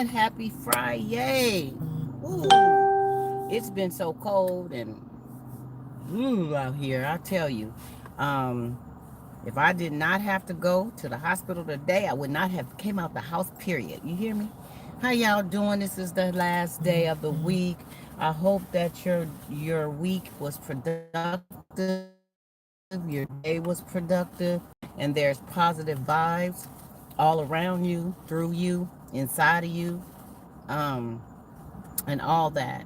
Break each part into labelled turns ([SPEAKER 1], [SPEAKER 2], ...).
[SPEAKER 1] everyone. Happy Friday. Ooh, it's been so cold and out here. I tell you, um, if I did not have to go to the hospital today, I would not have came out the house. Period. You hear me? How y'all doing? This is the last day of the week. I hope that your week was productive, your day was productive, and there's positive vibes all around you, through you, inside of you, um, and all that.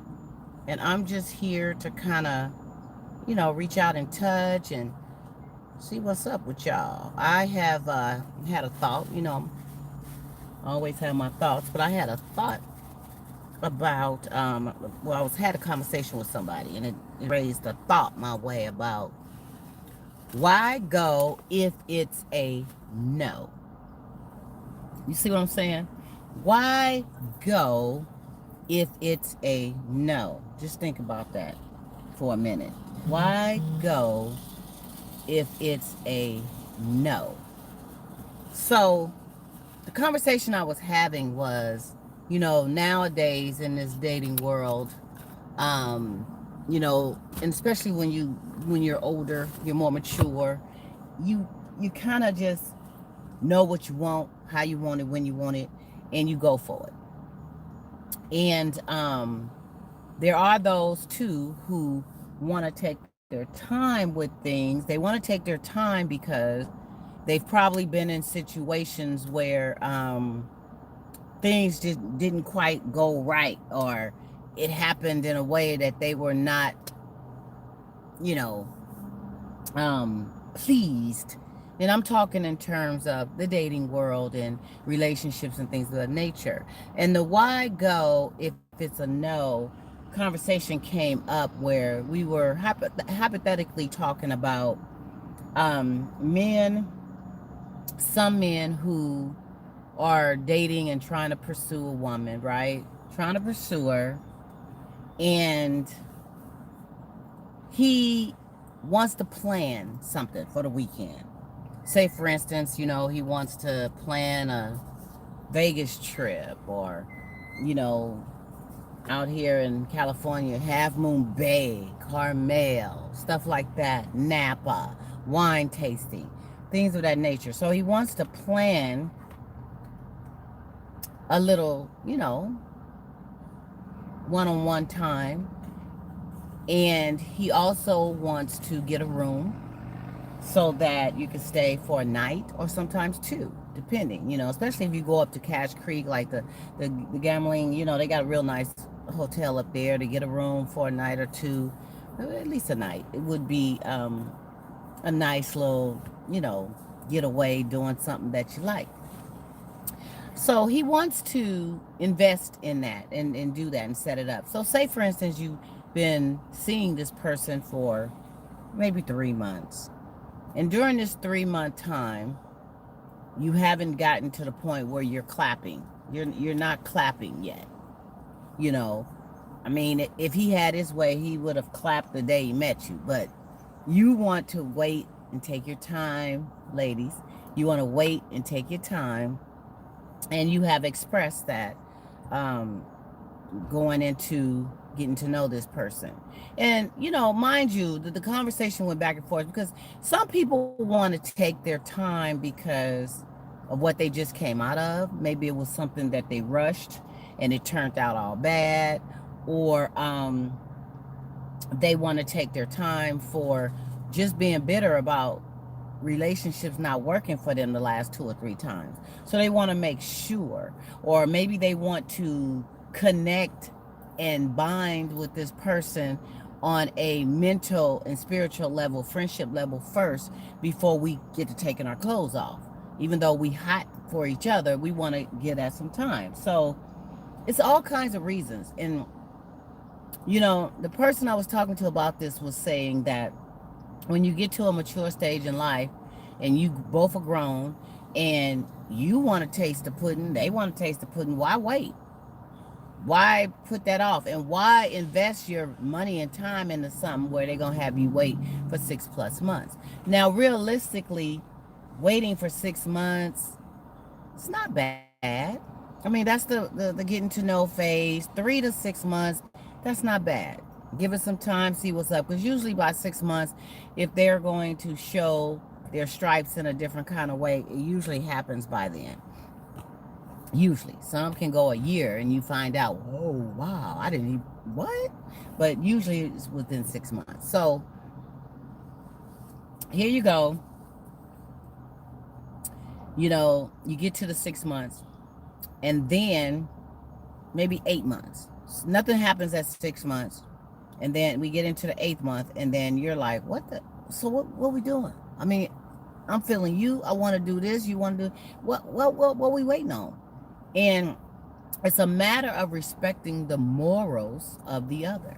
[SPEAKER 1] And I'm just here to kind of, reach out and touch and see what's up with y'all. I have had a thought, I always have my thoughts, but I had a thought about, well, had a conversation with somebody, and it raised a thought my way about why go if it's a no. You see what I'm saying? Why go if it's a no? Just think about that for a minute. Why go if it's a no? So, the conversation I was having was, nowadays in this dating world, um, and especially when you're older, you're more mature, you you kind of just know what you want, how you want it, when you want it, and you go for it. And there are those too who want to take their time with things. They want to take their time because they've probably been in situations where things just didn't quite go right, or it happened in a way that they were not, you know, pleased. And I'm talking in terms of the dating world and relationships and things of that nature. And the why go if it's a no conversation came up where we were hypothetically talking about men, some men who are dating and trying to pursue a woman, right? Trying to pursue her. And he wants to plan something for the weekend. Say, for instance, he wants to plan a Vegas trip, or, you know, out here in California, Half Moon Bay, Carmel, stuff like that, Napa, wine tasting, things of that nature. So he wants to plan a little, one-on-one time. And he also wants to get a room so that you can stay for a night or sometimes two, depending, especially if you go up to Cache Creek, like the gambling, they got a real nice hotel up there to get a room for a night or two, at least a night. It would be a nice little, getaway doing something that you like. So he wants to invest in that and do that and set it up. So say, for instance, you've been seeing this person for maybe 3 months. And during this 3 month time, you haven't gotten to the point where you're clapping. You're not clapping yet. I mean, if he had his way, he would have clapped the day he met you. But you want to wait and take your time, ladies. You want to wait and take your time. And you have expressed that um, going into getting to know this person. And, mind you, the conversation went back and forth because some people want to take their time because of what they just came out of. Maybe it was something that they rushed and it turned out all bad. Or they want to take their time for just being bitter about relationships not working for them the last 2 or 3 times. So they want to make sure, or maybe they want to connect and bind with this person on a mental and spiritual level, friendship level first, before we get to taking our clothes off. Even though we hot for each other, we want to give that some time. So it's all kinds of reasons. And the person I was talking to about this was saying that when you get to a mature stage in life and you both are grown and you want to taste the pudding, they want to taste the pudding, why wait? Why put that off? And why invest your money and time into something where they're going to have you wait for 6+ months? Now, realistically, waiting for 6 months, it's not bad. I mean, that's the getting to know phase. 3 to 6 months, that's not bad. Give it some time, see what's up. Because usually by 6 months, if they're going to show their stripes in a different kind of way, it usually happens by then. Usually. Some can go a year and you find out, oh, wow, I didn't even, what? But usually it's within 6 months. So here you go. You get to the 6 months and then maybe 8 months. Nothing happens at 6 months. And then we get into the eighth month, and then you're like, what the? So what we doing? I mean, I'm feeling you. I want to do this. You want to do what we waiting on? And it's a matter of respecting the morals of the other.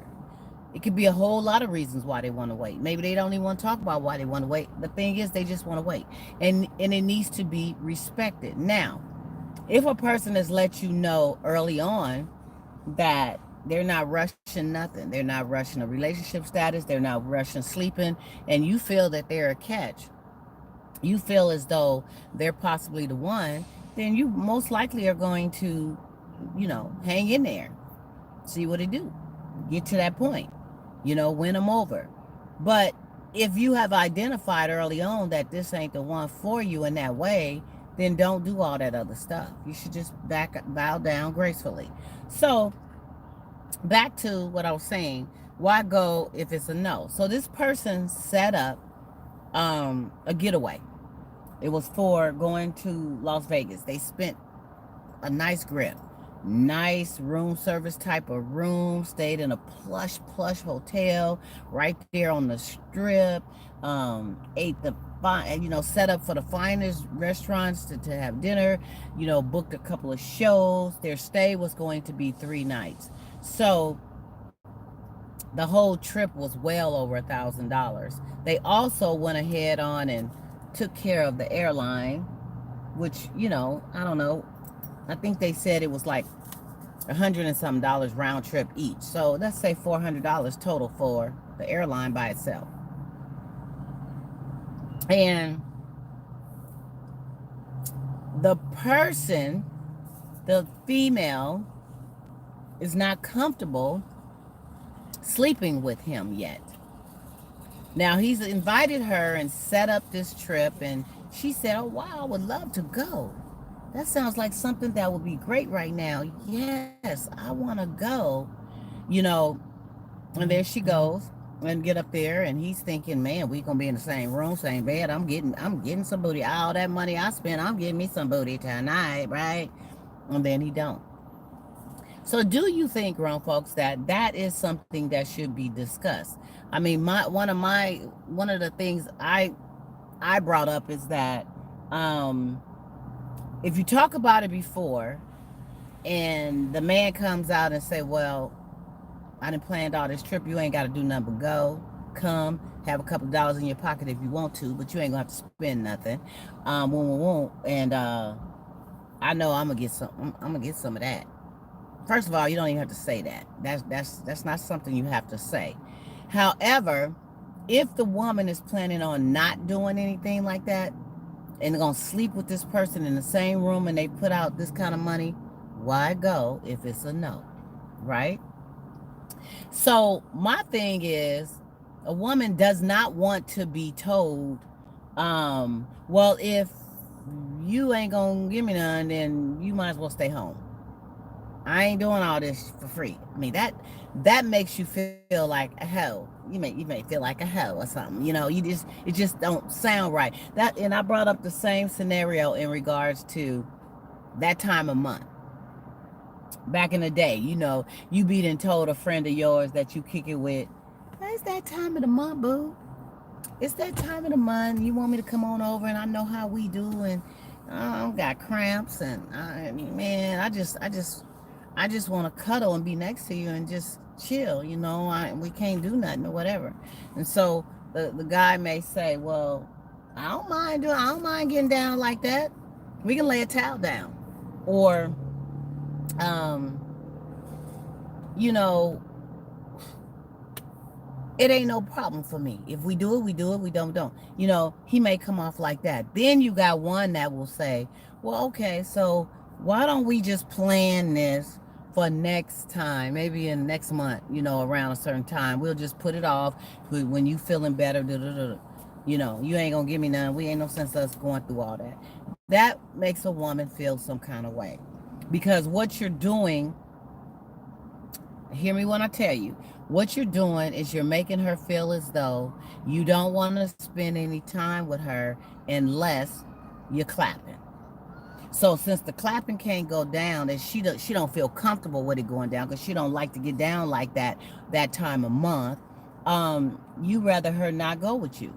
[SPEAKER 1] It could be a whole lot of reasons why they want to wait. Maybe they don't even want to talk about why they want to wait. The thing is, they just want to wait, and it needs to be respected. Now, if a person has let you know early on that they're not rushing nothing, they're not rushing a relationship status, they're not rushing sleeping, and you feel that they're a catch, you feel as though they're possibly the one, then you most likely are going to, hang in there, see what they do, get to that point, win them over. But if you have identified early on that this ain't the one for you in that way, then don't do all that other stuff. You should just bow down gracefully. So back to what I was saying. Why go if it's a no? So this person set up a getaway. It was for going to Las Vegas. They spent a nice grip, nice room service type of room, stayed in a plush hotel right there on the strip, ate the fine, set up for the finest restaurants to have dinner, booked a couple of shows. Their stay was going to be 3 nights. So the whole trip was well over $1,000. They also went ahead on and took care of the airline, which, I don't know, I think they said it was like $100 and some dollars round trip each. So let's say $400 total for the airline by itself. And the person, the female, is not comfortable sleeping with him yet. Now he's invited her and set up this trip, and she said, oh wow, I would love to go. That sounds like something that would be great right now. Yes, I want to go. You know, and there she goes and get up there, and he's thinking, man, we gonna be in the same room, same bed. I'm getting some booty. All that money I spent, I'm getting me some booty tonight, right? And then he don't. So do you think, grown folks, that that is something that should be discussed? I mean, one of the things I brought up is that um, if you talk about it before, and the man comes out and say, well, I done planned all this trip. You ain't got to do nothing but go, come, have a couple of dollars in your pocket if you want to, but you ain't gonna have to spend nothing. Won't. And I know I'm gonna get some. I'm gonna get some of that. First of all, you don't even have to say that. That's not something you have to say. However, if the woman is planning on not doing anything like that and gonna sleep with this person in the same room and they put out this kind of money, why go if it's a no, right? So my thing is, a woman does not want to be told, well, if you ain't gonna give me none, then you might as well stay home. I ain't doing all this for free. I mean, that makes you feel like a hoe. You may feel like a hoe or something. It just don't sound right. That, and I brought up the same scenario in regards to that time of month. Back in the day, you beat and told a friend of yours that you kick it with, it's that time of the month, boo. It's that time of the month. You want me to come on over, and I know how we do, and I got cramps, and man, I just want to cuddle and be next to you and just chill. We can't do nothing or whatever. And so the guy may say, well, I don't mind getting down like that. We can lay a towel down, or um, you know, it ain't no problem for me. If we do it, we do it. We don't. He may come off like that. Then you got one that will say, well, okay, so Why don't we just plan this for next time, maybe in next month, around a certain time? We'll just put it off when you feeling better. Da, da, da. You ain't gonna give me none. We ain't no sense us going through all that. That makes a woman feel some kind of way. Because what you're doing, hear me when I tell you, what you're doing is you're making her feel as though you don't want to spend any time with her unless you're clapping. So since the clapping can't go down, and she don't feel comfortable with it going down because she don't like to get down like that time of month, you rather her not go with you.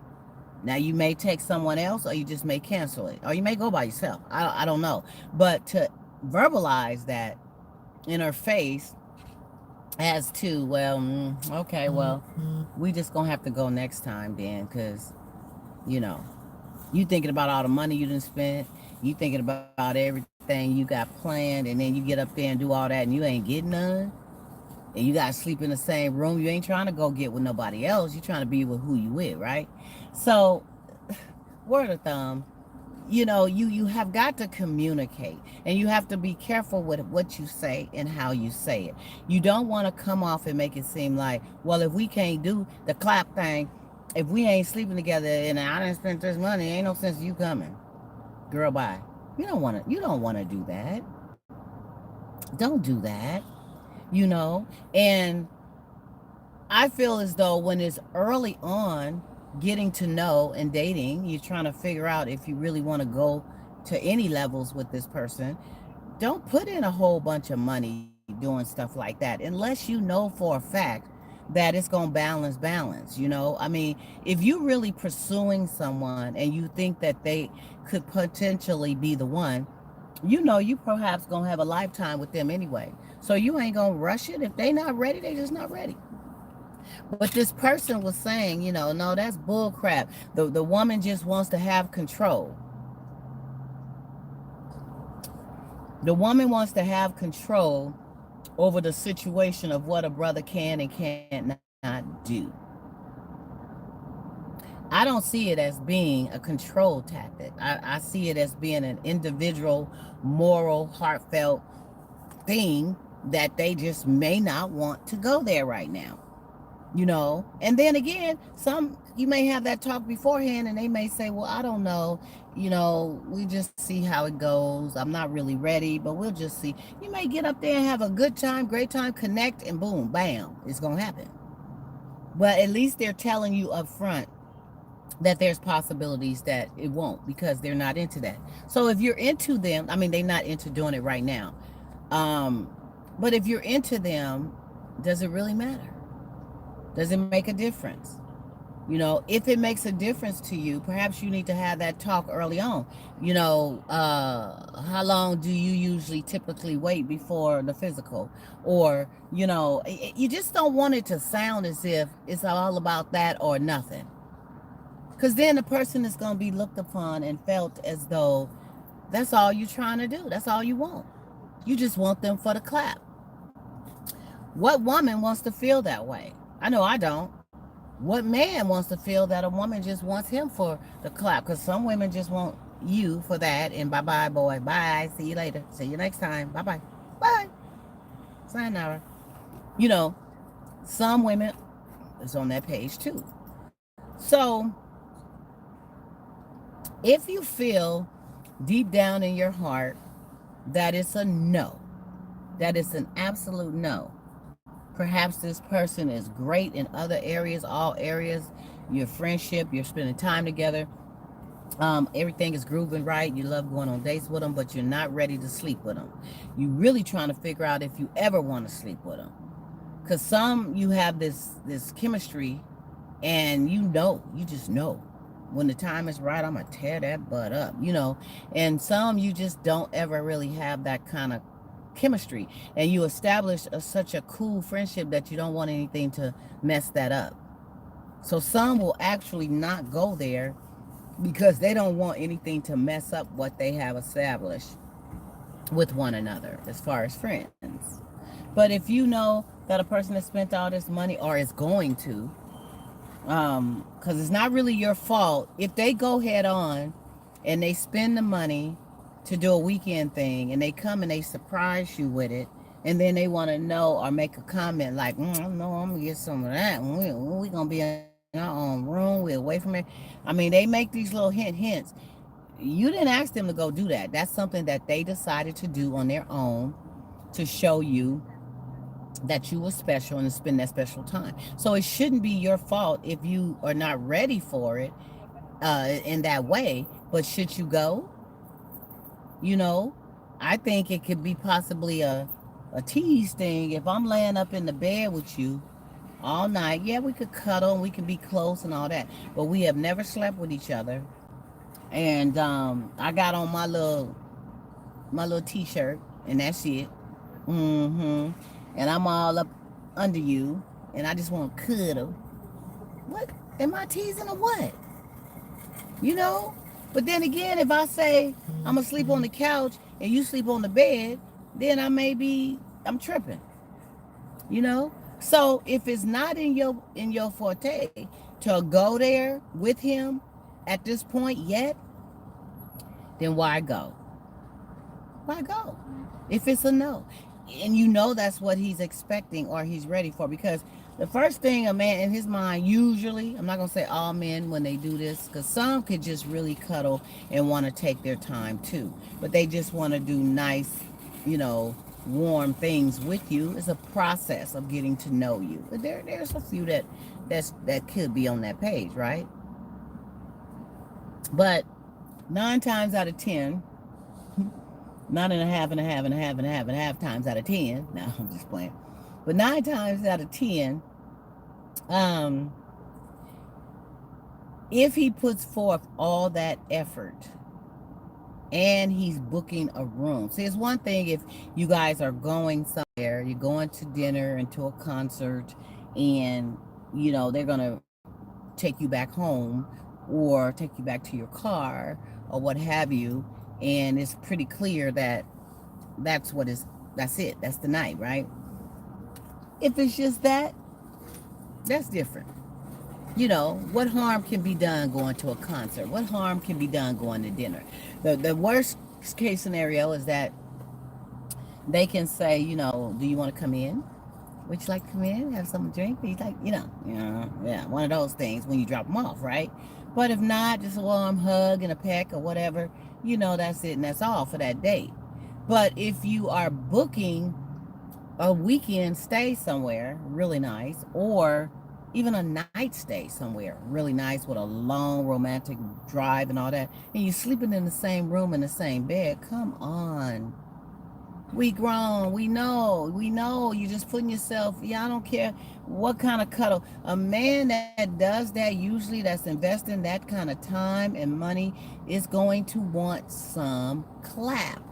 [SPEAKER 1] Now you may take someone else, or you just may cancel it, or you may go by yourself. I don't know, but to verbalize that in her face as to, well, okay, well, we just gonna have to go next time then, because you know you thinking about all the money you didn't spend, you thinking about everything you got planned, and then you get up there and do all that and you ain't getting none, and you gotta sleep in the same room. You ain't trying to go get with nobody else, you trying to be with who you with, right? So, word of thumb, you have got to communicate, and you have to be careful with what you say and how you say it. You don't want to come off and make it seem like, well, if we can't do the clap thing, if we ain't sleeping together and I didn't spend this money, ain't no sense you coming. Girl, bye. You don't want to do that. Don't do that. And I feel as though when it's early on, getting to know and dating, you're trying to figure out if you really want to go to any levels with this person. Don't put in a whole bunch of money doing stuff like that unless you know for a fact that it's going to balance. I mean, if you're really pursuing someone and you think that they could potentially be the one, you perhaps going to have a lifetime with them anyway. So you ain't going to rush it. If they not ready, they just not ready. But this person was saying, no, that's bull crap. The woman just wants to have control. The woman wants to have control over the situation of what a brother can and cannot do. I don't see it as being a control tactic. I see it as being an individual, moral, heartfelt thing that they just may not want to go there right now. And then again, some, you may have that talk beforehand and they may say, well, I don't know, we just see how it goes. I'm not really ready, but we'll just see. You may get up there and have a good time, great time, connect, and boom, bam, it's gonna happen. But at least they're telling you up front that there's possibilities that it won't, because they're not into that. So if you're into them, I mean, they're not into doing it right now, um but if you're into them, does it really matter? Does it make a difference? If it makes a difference to you, perhaps you need to have that talk early on. How long do you usually typically wait before the physical? Or, you just don't want it to sound as if it's all about that or nothing. Because then the person is going to be looked upon and felt as though that's all you're trying to do. That's all you want. You just want them for the clap. What woman wants to feel that way? I know I don't. What man wants to feel that a woman just wants him for the clap? Because some women just want you for that, and bye bye, boy. Bye. See you later. See you next time. Bye bye. Bye. Sayonara. You know, some women is on that page too. So if you feel deep down in your heart that it's a no, that it's an absolute no, perhaps this person is great in other areas, all areas, your friendship, you're spending time together, everything is grooving right, you love going on dates with them, but you're not ready to sleep with them. You're really trying to figure out if you ever want to sleep with them. Because some, you have this chemistry, and you just know when the time is right, I'm gonna tear that butt up, and some, you just don't ever really have that kind of chemistry, and you establish such a cool friendship that you don't want anything to mess that up. So some will actually not go there because they don't want anything to mess up what they have established with one another as far as friends. But if you know that a person has spent all this money or is going to, because it's not really your fault if they go head on and they spend the money to do a weekend thing, and they come and they surprise you with it, and then they want to know or make a comment like, no, I'm gonna get some of that. We gonna be in our own room. We're away from it. I mean, they make these little hints. You didn't ask them to go do that. That's something that they decided to do on their own to show you that you were special and to spend that special time. So it shouldn't be your fault if you are not ready for it in that way. But should you go? You know, I think it could be possibly a tease thing. If I'm laying up in the bed with you all night, yeah, we could cuddle and we can be close and all that. But we have never slept with each other. And I got on my little t-shirt, and that's it. And I'm all up under you, and I just want to cuddle. What? Am I teasing or what? You know? But then again, if I say I'm gonna sleep on the couch and you sleep on the bed, then I'm tripping. You know? So if it's not in your forte to go there with him at this point yet, then why go? Why go? If it's a no. And you know that's what he's expecting or he's ready for. Because the first thing a man in his mind, usually, I'm not going to say all men when they do this, because some could just really cuddle and want to take their time too. But they just want to do nice, warm things with you. It's a process of getting to know you. There's a few that could be on that page, right? But 9 times out of 10, not in a half and a half and a half and a half and a half times out of 10. No, I'm just playing. But 9 times out of 10, if he puts forth all that effort and he's booking a room. See, it's one thing if you guys are going somewhere, you're going to dinner and to a concert, and, they're going to take you back home or take you back to your car or what have you, and it's pretty clear that that's it. That's the night, right? If it's just that, that's different. What harm can be done going to a concert? What harm can be done going to dinner? The worst case scenario is that they can say, do you want to come in? Would you like to come in, have something to drink? He's like, yeah, one of those things when you drop them off, right? But if not, just a warm hug and a peck or whatever, that's it and that's all for that date. But if you are booking a weekend stay somewhere really nice, or even a night stay somewhere really nice with a long romantic drive and all that, and you're sleeping in the same room in the same bed, come on. We grown, we know. You're just putting yourself, I don't care what kind of cuddle. A man that does that, usually that's investing that kind of time and money, is going to want some clap.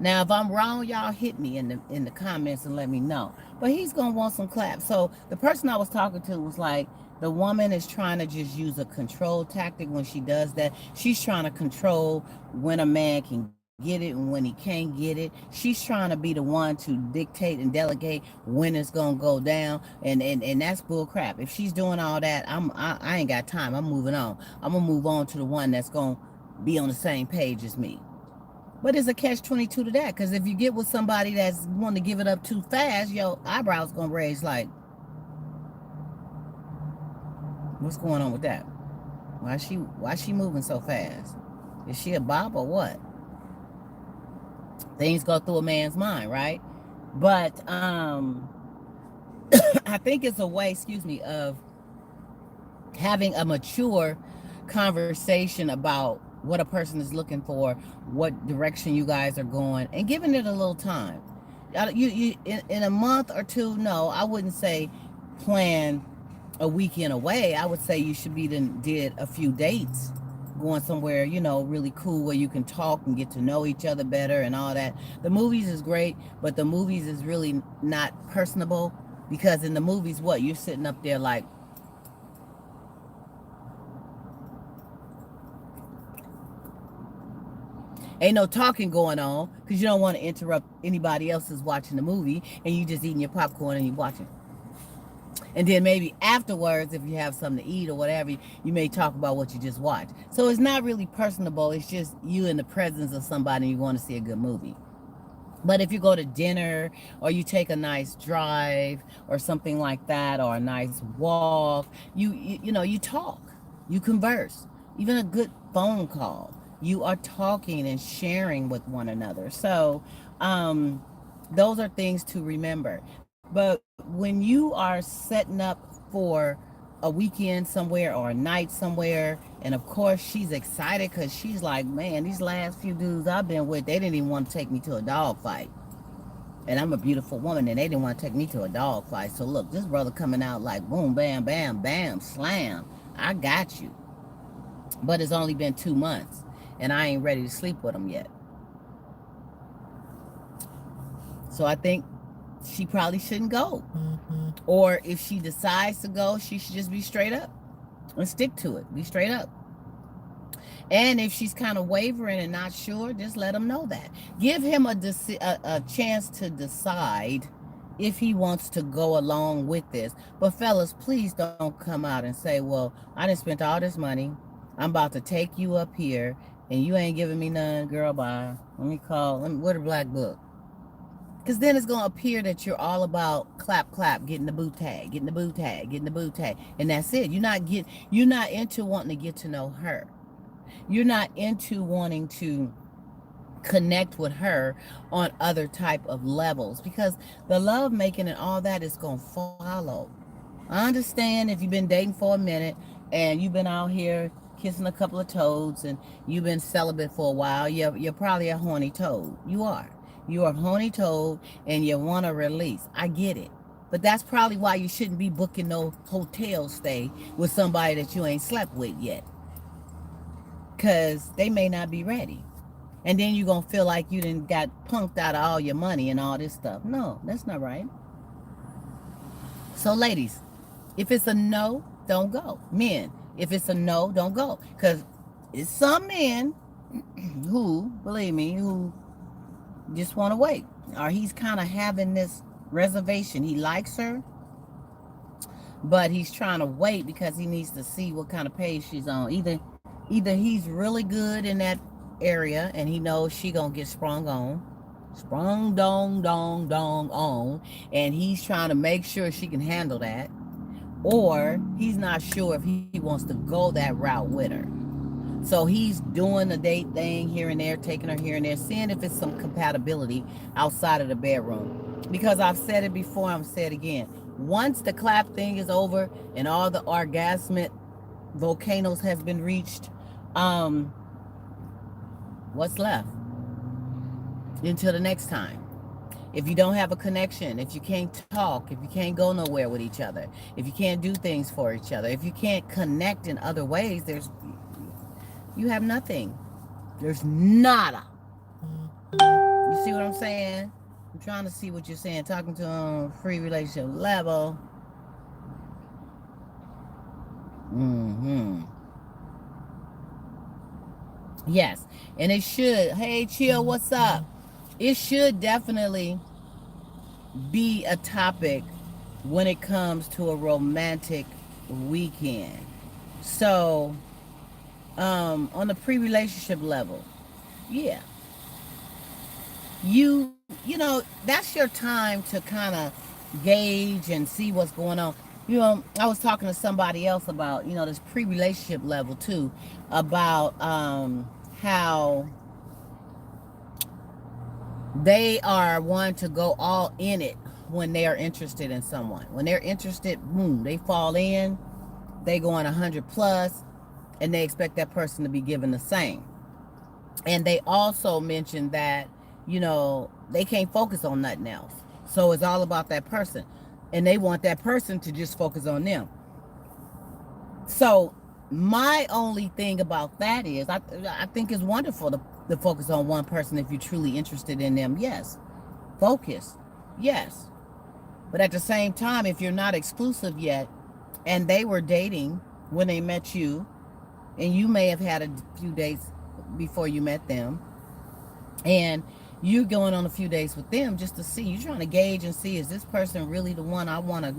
[SPEAKER 1] Now, if I'm wrong, y'all hit me in the comments and let me know. But he's gonna want some clap. So the person I was talking to was like, the woman is trying to just use a control tactic when she does that. She's trying to control when a man can get it and when he can't get it. She's trying to be the one to dictate and delegate when it's gonna go down, and that's bull crap. If she's doing all that, I ain't got time. I'm moving on. I'm gonna move on to the one that's gonna be on the same page as me. But it's a catch-22 to that, because if you get with somebody that's wanting to give it up too fast, your eyebrows gonna raise like, what's going on with that? Why she moving so fast? Is she a bop or what? Things go through a man's mind, right? But I think it's a way, of having a mature conversation about what a person is looking for, what direction you guys are going, and giving it a little time. You in a month or two, no, I wouldn't say plan a weekend away. I would say you should did a few dates, going somewhere, really cool where you can talk and get to know each other better and all that. The movies is great, but the movies is really not personable, because in the movies, what, you're sitting up there like, ain't no talking going on, because you don't want to interrupt anybody else who's watching the movie, and you just eating your popcorn and you watching. And then maybe afterwards, if you have something to eat or whatever, you may talk about what you just watched. So it's not really personable. It's just you in the presence of somebody and you want to see a good movie. But if you go to dinner or you take a nice drive or something like that or a nice walk, you you talk, you converse. Even a good phone call, you are talking and sharing with one another. So, um, those are things to remember. But when you are setting up for a weekend somewhere or a night somewhere, and of course she's excited because she's like, man, these last few dudes I've been with, they didn't even want to take me to a dog fight. And I'm a beautiful woman, and they didn't want to take me to a dog fight. So look, this brother coming out like boom, bam, bam, bam, slam. I got you. But it's only been 2 months, and I ain't ready to sleep with him yet. So I think she probably shouldn't go. Or if she decides to go, she should just be straight up and stick to it. Be straight up. And if she's kind of wavering and not sure, just let him know that. Give him a chance to decide if he wants to go along with this. But fellas, please don't come out and say, well, I done spent all this money. I'm about to take you up here and you ain't giving me none. Girl, bye. Where the black book? Because then it's going to appear that you're all about clap, clap, getting the boo tag, getting the boo tag, getting the boo tag. And that's it. You're not into wanting to get to know her. You're not into wanting to connect with her on other type of levels, because the love making and all that is going to follow. I understand if you've been dating for a minute and you've been out here kissing a couple of toads and you've been celibate for a while, you're probably a horny toad. You are. You're a horny toad and you want to release. I get it. But that's probably why you shouldn't be booking no hotel stay with somebody that you ain't slept with yet. Because they may not be ready. And then you're going to feel like you done got punked out of all your money and all this stuff. No, that's not right. So ladies, if it's a no, don't go. Men, if it's a no, don't go. Because it's some men who, believe me, who just want to wait. Or he's kind of having this reservation. He likes her, but he's trying to wait because he needs to see what kind of page she's on. Either he's really good in that area and he knows she gonna get sprung dong on, and he's trying to make sure she can handle that, or he's not sure if he wants to go that route with her. So he's doing the date thing here and there, taking her here and there, seeing if it's some compatibility outside of the bedroom. Because I've said it before, I'm saying it again. Once the clap thing is over and all the orgasmic volcanoes has been reached, what's left? Until the next time. If you don't have a connection, if you can't talk, if you can't go nowhere with each other, if you can't do things for each other, if you can't connect in other ways, you have nothing. There's nada. You see what I'm saying? I'm trying to see what you're saying. Talking to a free relationship level. Yes. And it should. Hey, chill, what's up? It should definitely be a topic when it comes to a romantic weekend. So, on the pre-relationship level, yeah, you know, that's your time to kind of gauge and see what's going on. You know, I was talking to somebody else about, this pre-relationship level too, about how they are wanting to go all in it when they are interested in someone. When they're interested, boom, they fall in, they go on 100 plus, and they expect that person to be given the same. And they also mentioned that, they can't focus on nothing else. So it's all about that person. And they want that person to just focus on them. So my only thing about that is I think it's wonderful to focus on one person if you're truly interested in them. Yes. Focus. Yes. But at the same time, if you're not exclusive yet and they were dating when they met you, and you may have had a few dates before you met them, and you're going on a few days with them just to see, you're trying to gauge and see, is this person really the one I want to,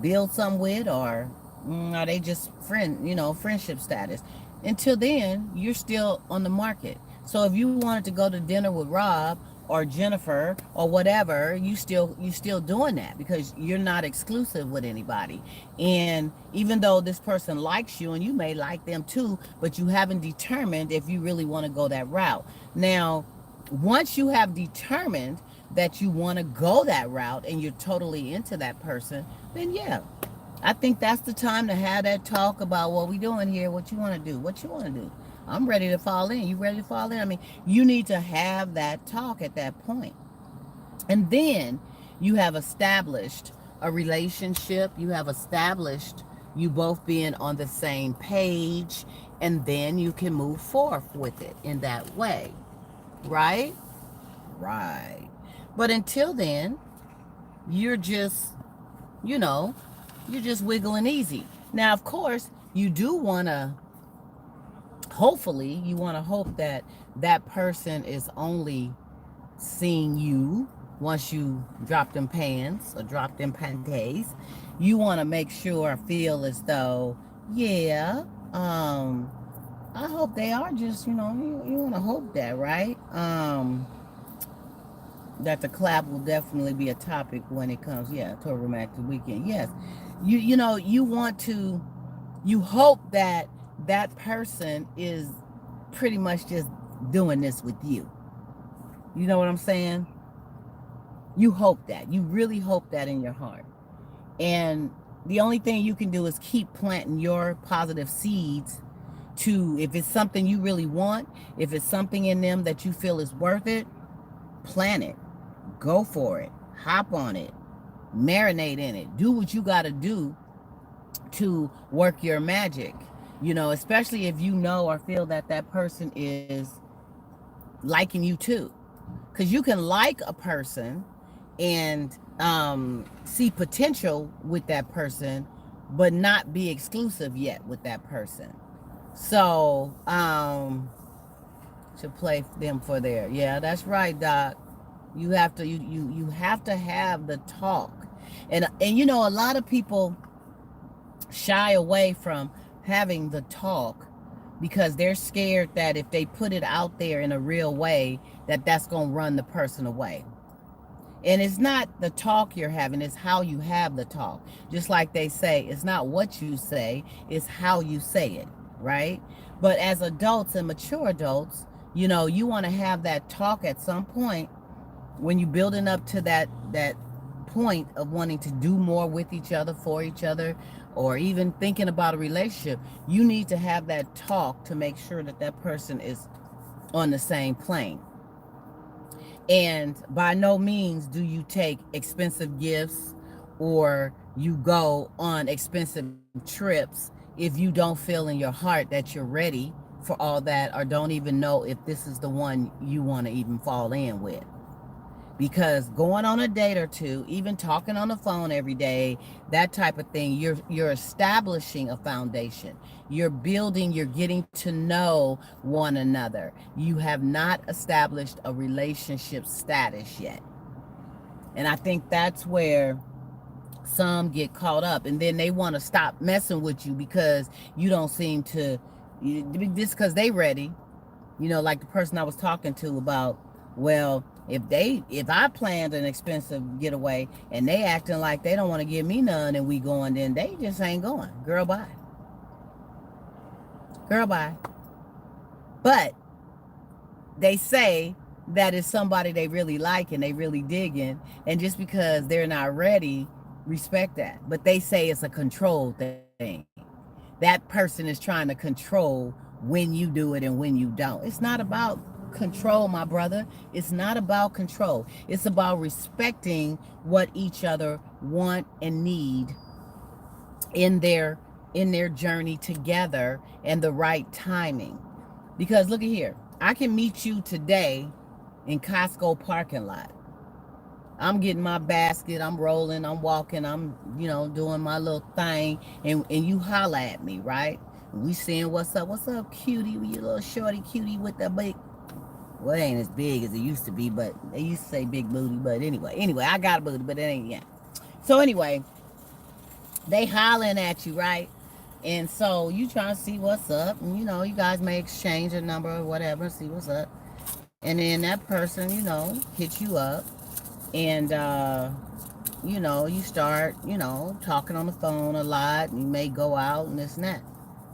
[SPEAKER 1] build some with, or are they just friendship status? Until then, you're still on the market. So if you wanted to go to dinner with Rob or Jennifer or whatever, you still doing that because you're not exclusive with anybody. And even though this person likes you and you may like them too, but you haven't determined if you really want to go that route. Now, once you have determined that you want to go that route and you're totally into that person, then yeah, I think that's the time to have that talk about what we doing here, what you want to do, what you want to do. I'm ready to fall in. You ready to fall in? I mean, you need to have that talk at that point. And then you have established a relationship. You have established you both being on the same page. And then you can move forth with it in that way. Right? Right. But until then, you're just, you know, you're just wiggling easy. Now, of course, you do want to, hopefully, you want to hope that that person is only seeing you once you drop them pants or drop them panties. You want to make sure, feel as though, yeah, I hope they are just, you want to hope that, right? That the clap will definitely be a topic when it comes, yeah, to a romantic weekend. Yes. You want to, you hope that that person is pretty much just doing this with you. You know what I'm saying? You hope that. You really hope that in your heart. And the only thing you can do is keep planting your positive seeds to, if it's something you really want, if it's something in them that you feel is worth it, plant it. Go for it. Hop on it. Marinate in it. Do what you got to do to work your magic. Especially if you know or feel that that person is liking you too. Because you can like a person and see potential with that person, but not be exclusive yet with that person. So, to play them for their, yeah, that's right, Doc. You have to have the talk. And a lot of people shy away from having the talk because they're scared that if they put it out there in a real way, that that's going to run the person away. And it's not the talk you're having, it's how you have the talk. Just like they say, it's not what you say, it's how you say it, right? But as adults and mature adults, you want to have that talk at some point when you're building up to that point of wanting to do more with each other, for each other, or even thinking about a relationship. You need to have that talk to make sure that that person is on the same plane. And by no means do you take expensive gifts or you go on expensive trips if you don't feel in your heart that you're ready for all that, or don't even know if this is the one you want to even fall in with. Because going on a date or two, even talking on the phone every day, that type of thing, you're establishing a foundation. You're building, you're getting to know one another. You have not established a relationship status yet. And I think that's where some get caught up, and then they want to stop messing with you because you don't seem to, just because they ready. Like the person I was talking to about, well, if I planned an expensive getaway and they acting like they don't want to give me none and we going, then they just ain't going. Girl, bye. Girl, bye. But they say that it's somebody they really like and they really digging, and just because they're not ready, respect that. But they say it's a control thing. That person is trying to control when you do it and when you don't. It's not about control, my brother. It's not about control. It's about respecting what each other want and need in their journey together and the right timing. Because look at here, I can meet you today in Costco parking lot. I'm getting my basket, I'm rolling, I'm walking, I'm, doing my little thing, and you holla at me, right? We saying, what's up, cutie, you little shorty cutie with the big, well, it ain't as big as it used to be, but they used to say big booty, but anyway, I got a booty, but it ain't yet. So anyway, They hollering at you, right? And so you try to see what's up, and you guys may exchange a number or whatever, see what's up. And then that person, hits you up, and you start, talking on the phone a lot, and you may go out and this and that.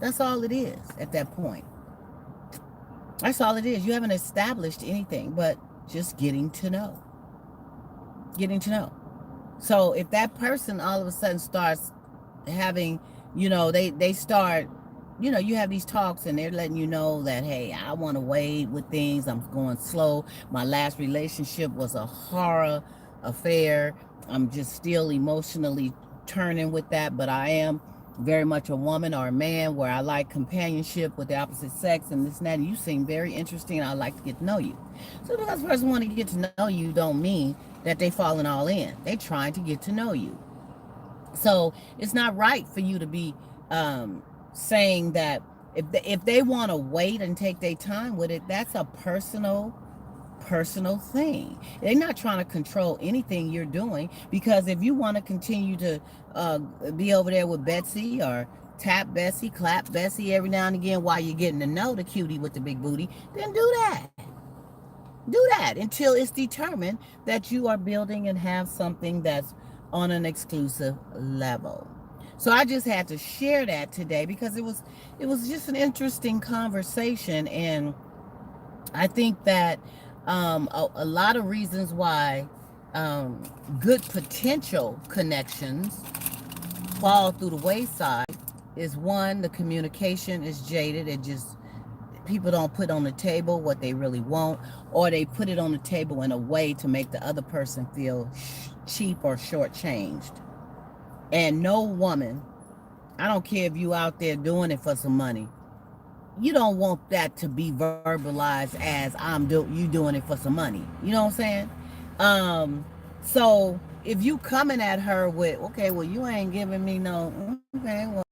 [SPEAKER 1] That's all it is at that point. That's all it is. You haven't established anything, but just getting to know. Getting to know. So if that person all of a sudden starts having, they start, you have these talks and they're letting you know that, hey, I want to wait with things. I'm going slow. My last relationship was a horror affair. I'm just still emotionally turning with that, but I am very much a woman or a man where I like companionship with the opposite sex and this and that. And you seem very interesting. I'd like to get to know you. So because the person want to get to know you don't mean that they falling all in. They trying to get to know you. So it's not right for you to be saying that if they want to wait and take their time with it, that's a personal thing. They're not trying to control anything you're doing, because if you want to continue to be over there with Betsy or tap Bessie, clap Bessie every now and again while you're getting to know the cutie with the big booty, then do that. Do that until it's determined that you are building and have something that's on an exclusive level. So I just had to share that today because it was just an interesting conversation, and I think that a lot of reasons why good potential connections fall through the wayside is, one, the communication is jaded. It just, people don't put on the table what they really want, or they put it on the table in a way to make the other person feel cheap or shortchanged. And no woman, I don't care if you out there doing it for some money, you don't want that to be verbalized as you doing it for some money. You know what I'm saying? So if you coming at her with, okay, well, you ain't giving me no, okay, well,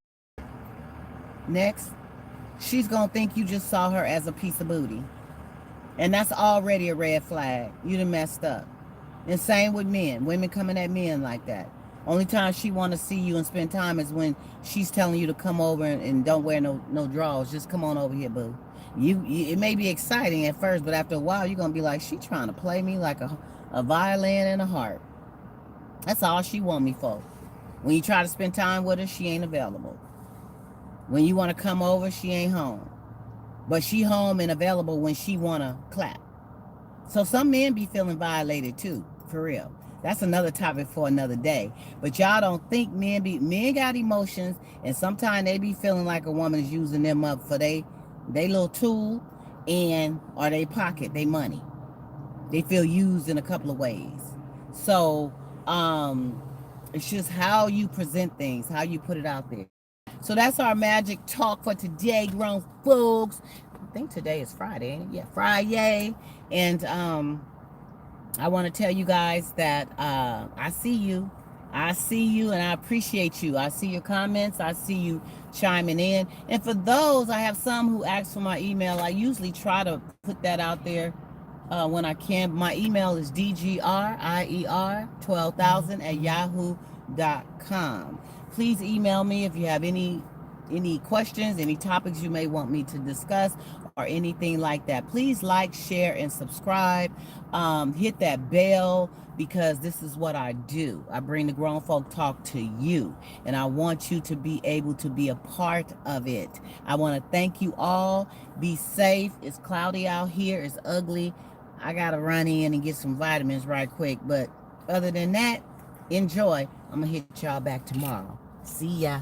[SPEAKER 1] next, she's gonna think you just saw her as a piece of booty. And that's already a red flag. You done messed up. And same with men. Women coming at men like that. Only time she want to see you and spend time is when she's telling you to come over and don't wear no drawers. Just come on over here, boo. It may be exciting at first, but after a while, you're going to be like, she trying to play me like a violin and a harp. That's all she want me for. When you try to spend time with her, she ain't available. When you want to come over, she ain't home. But she home and available when she want to clap. So some men be feeling violated too, for real. That's another topic for another day. But y'all don't think men got emotions, and sometimes they be feeling like a woman is using them up for they little tool and or they pocket, they money. They feel used in a couple of ways. So it's just how you present things, how you put it out there. So that's our magic talk for today, grown folks. I think today is Friday, ain't it? Yeah, Friday. And I want to tell you guys that I see you. I see you and I appreciate you. I see your comments. I see you chiming in. And for those, I have some who ask for my email. I usually try to put that out there when I can. My email is dgrier12,000 at yahoo.com. Please email me if you have any questions, any topics you may want me to discuss, or anything like that. Please like, share, and subscribe. Hit that bell, because this is what I do. I bring the grown folk talk to you, and I want you to be able to be a part of it. I want to thank you all. Be safe. It's cloudy out here. It's ugly. I got to run in and get some vitamins right quick. But other than that, enjoy. I'm going to hit y'all back tomorrow. See ya.